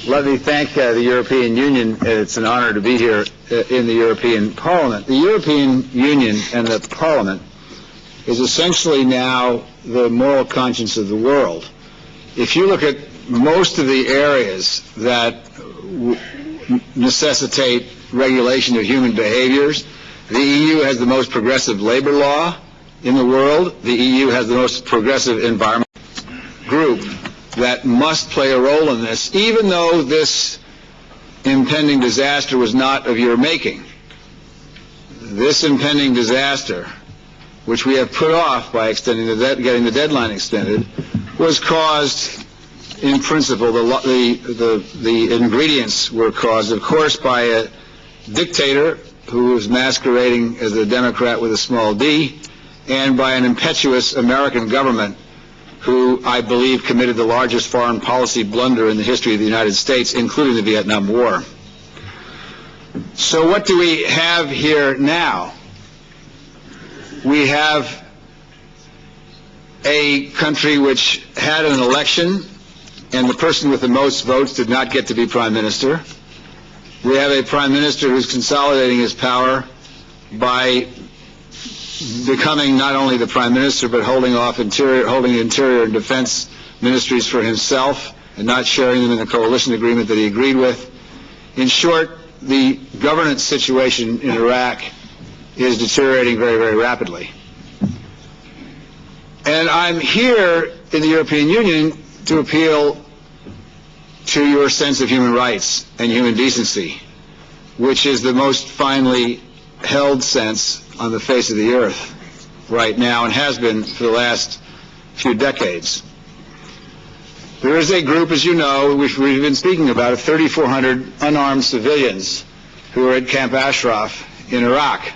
Let me thank the European Union. It's an honor to be here in the European Parliament. The European Union and the Parliament is essentially now the moral conscience of the world. If you look at most of the areas that necessitate regulation of human behaviors, the EU has the most progressive labor law in the world. The EU has the most progressive environment group that must play a role in this, even though this impending disaster was not of your making. This impending disaster, which we have put off by extending getting the deadline extended, was caused, in principle, the ingredients were caused, of course, by a dictator who was masquerading as a Democrat with a small d, and by an impetuous American government who I believe committed the largest foreign policy blunder in the history of the United States, including the Vietnam War. So what do we have here now? We have a country which had an election, and the person with the most votes did not get to be prime minister. We have a prime minister who's consolidating his power by becoming not only the prime minister, but holding interior and defense ministries for himself and not sharing them in the coalition agreement that he agreed with. In short, the governance situation in Iraq is deteriorating very, very rapidly. And I'm here in the European Union to appeal to your sense of human rights and human decency, which is the most finely held sense on the face of the earth right now and has been for the last few decades. There is a group, as you know, which we've been speaking about, of 3,400 unarmed civilians who are at Camp Ashraf in Iraq.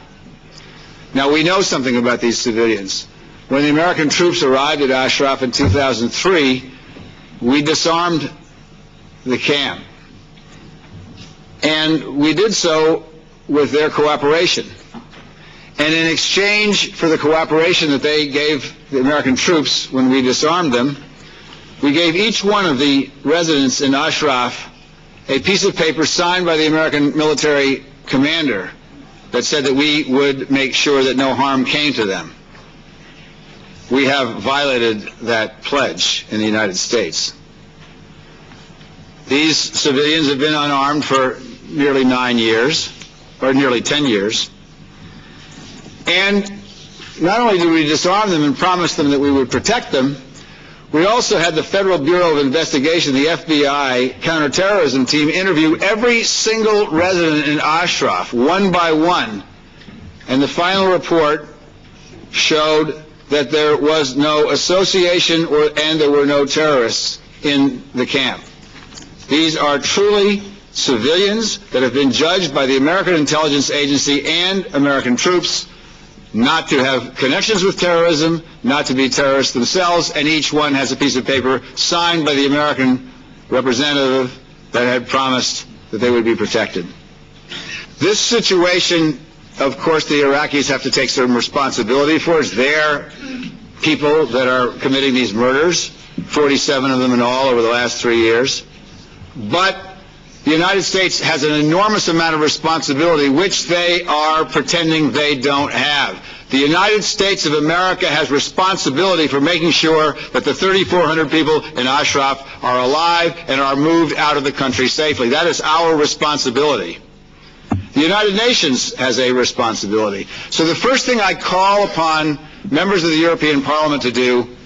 Now, we know something about these civilians. When the American troops arrived at Ashraf in 2003, we disarmed the camp. And we did so with their cooperation. And in exchange for the cooperation that they gave the American troops when we disarmed them, we gave each one of the residents in Ashraf a piece of paper signed by the American military commander that said that we would make sure that no harm came to them. We have violated that pledge in the United States. These civilians have been unarmed for nearly 9 years, or nearly 10 years. And not only did we disarm them and promise them that we would protect them, we also had the Federal Bureau of Investigation, the FBI counterterrorism team, interview every single resident in Ashraf, one by one. And the final report showed that there was no association and there were no terrorists in the camp. These are truly civilians that have been judged by the American Intelligence Agency and American troops not to have connections with terrorism, not to be terrorists themselves, and each one has a piece of paper signed by the American representative that had promised that they would be protected. This situation, of course, the Iraqis have to take some responsibility for. It's their people that are committing these murders, 47 of them in all over the last 3 years. But the United States has an enormous amount of responsibility, which they are pretending they don't have. The United States of America has responsibility for making sure that the 3,400 people in Ashraf are alive and are moved out of the country safely. That is our responsibility. The United Nations has a responsibility. So the first thing I call upon members of the European Parliament to do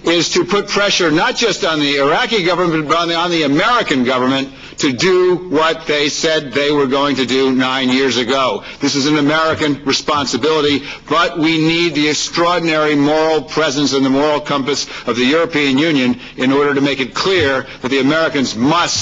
is to put pressure not just on the Iraqi government, but on the American government to do what they said they were going to do 9 years ago. This is an American responsibility, but we need the extraordinary moral presence and the moral compass of the European Union in order to make it clear that the Americans must